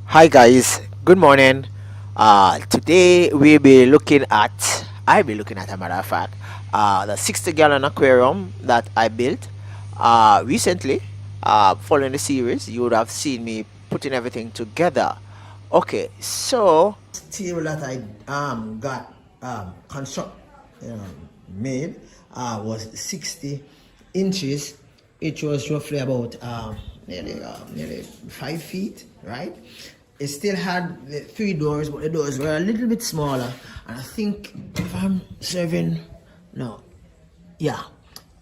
Hi guys, good morning. Today I'll be looking at a matter of fact, the 60-gallon aquarium that I built recently. Following the series, you would have seen me putting everything together. Okay, so table that I got construct made was 60 inches. It was roughly about nearly 5 feet, right? It still had the three doors, but the doors were a little bit smaller. And I think if I'm serving, no, yeah,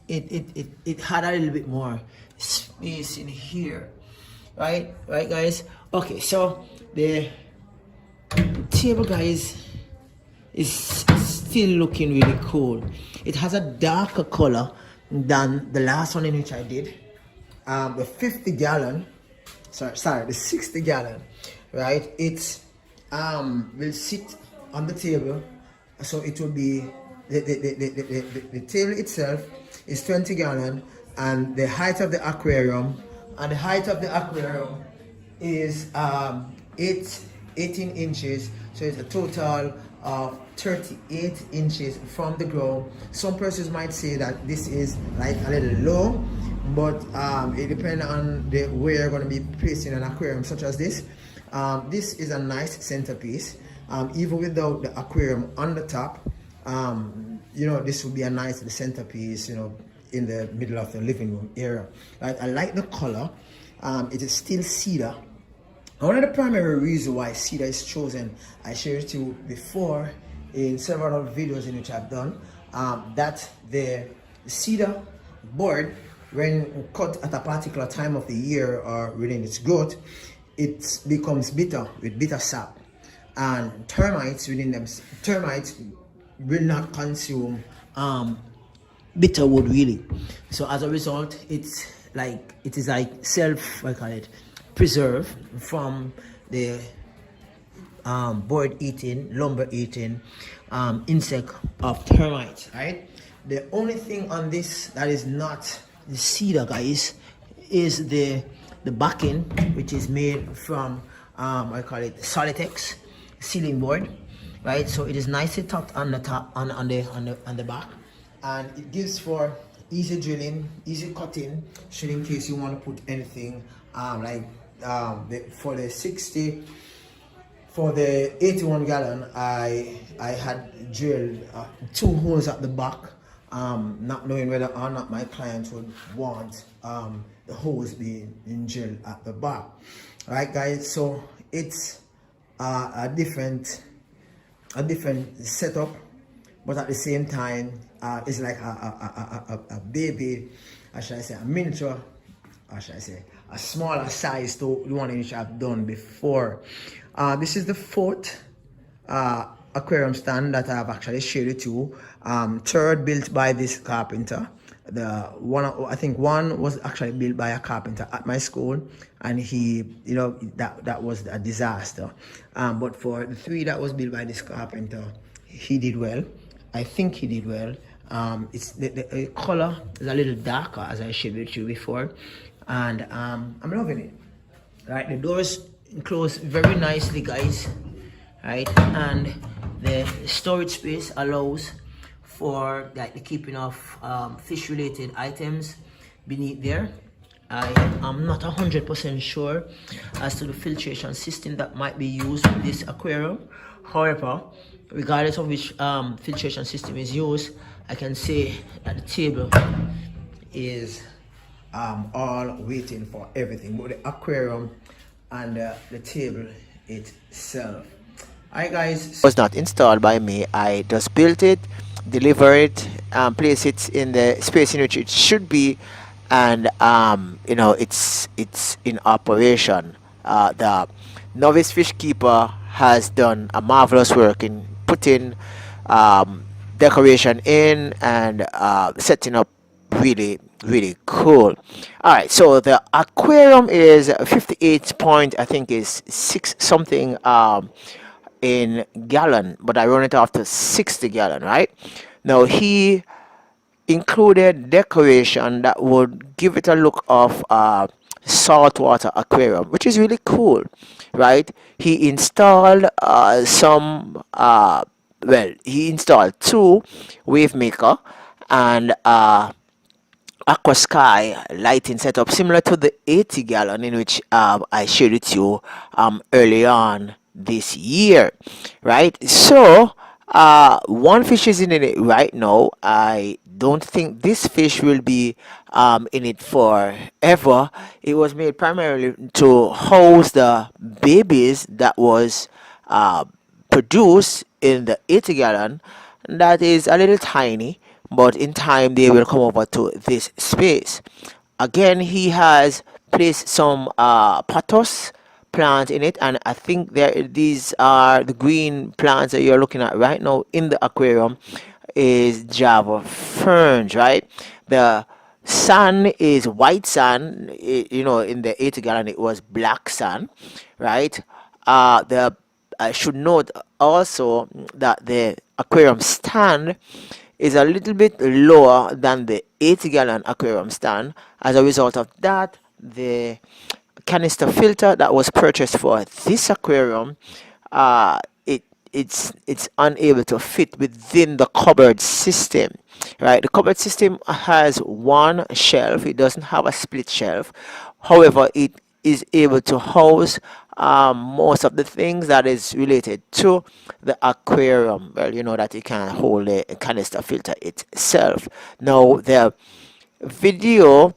it had a little bit more space in here, right, guys. Okay, so the table, guys, is still looking really cool. It has a darker color than the last one in which I did. The 50-gallon, sorry, the 60-gallon, right? It will sit on the table, so it will be the table itself is 20-gallon, and the height of the aquarium is 18 inches, so it's a total of 38 inches from the ground. Some persons might say that this is like a little low, but it depends on the where you're going to be placing an aquarium such as this. This is a nice centerpiece, even without the aquarium on the top. This would be a nice centerpiece, in the middle of the living room area. Right? I like the color. It is still cedar. One of the primary reasons why cedar is chosen, I shared it to you before in several videos in which I've done, that the cedar board, when cut at a particular time of the year or within its growth, it becomes bitter with bitter sap, and termites will not consume bitter wood really. So as a result, it is like preserve from the board eating, lumber eating insect of termites, right? The only thing on this that is not the cedar, guys, is the backing, which is made from Solitex ceiling board, right? So it is nicely tucked on the top, on the back, and it gives for easy drilling, easy cutting, should in case you want to put anything for the 81-gallon, I had drilled 2 holes at the back, not knowing whether or not my client would want the hose being drilled at the back. All right, guys. So it's a different setup, but at the same time, it's like a baby, or should I say, a miniature, or should I say, a smaller size to the one which I've done before. This is the fourth aquarium stand that I've actually shared with you. Third built by this carpenter. I think one was actually built by a carpenter at my school, and he, that was a disaster. But for the three that was built by this carpenter, he did well. I think he did well. It's the color is a little darker, as I shared with you before, and I'm loving it. Right, the doors close very nicely, guys. Right, and the storage space allows for the keeping of fish-related items beneath there. I am not 100% sure as to the filtration system that might be used with this aquarium. However, regardless of which filtration system is used, I can say that the table is all waiting for everything, but the aquarium and the table itself. Alright, guys, it was not installed by me. I just built it, deliver it, place it in the space in which it should be, and it's in operation. The novice fish keeper has done a marvelous work in putting decoration in and setting up really cool. All right, so the aquarium is 58 point, I think is 6 something in gallon, but I run it off to 60-gallon, right? Now he included decoration that would give it a look of saltwater aquarium, which is really cool, right? He installed he installed two wave maker and Aquasky lighting setup similar to the 80 gallon in which I shared with you early on this year, right? So one fish is in it right now. I don't think this fish will be in it forever. It was made primarily to house the babies that was produced in the 80 gallon. That is a little tiny, but in time they will come over to this space. Again, he has placed some pothos plant in it, and I think these are the green plants that you're looking at right now in the aquarium is Java ferns, right? The sand is white sand. In the 80 gallon it was black sand, right? The I should note also that the aquarium stand is a little bit lower than the 80 gallon aquarium stand. As a result of that, the canister filter that was purchased for this aquarium, uh, it it's unable to fit within the cupboard system, right? The cupboard system has one shelf. It doesn't have a split shelf. However, it is able to house most of the things that is related to the aquarium. Well, you know that it can hold a canister filter itself. Now, the video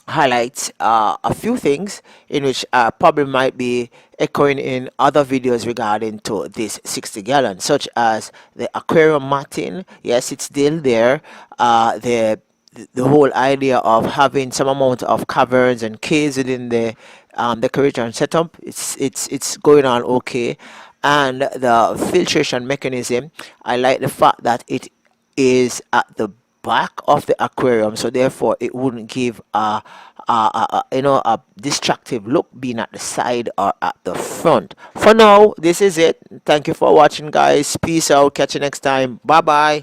highlights a few things in which probably might be echoing in other videos regarding to this 60 gallon, such as the aquarium matting. Yes, it's still there. The whole idea of having some amount of caverns and caves within the decoration setup, it's going on okay. And the filtration mechanism, I like the fact that it is at the back of the aquarium, so therefore it wouldn't give a distractive look being at the side or at the front. For now, this is it. Thank you for watching, guys. Peace out. Catch you next time. Bye bye.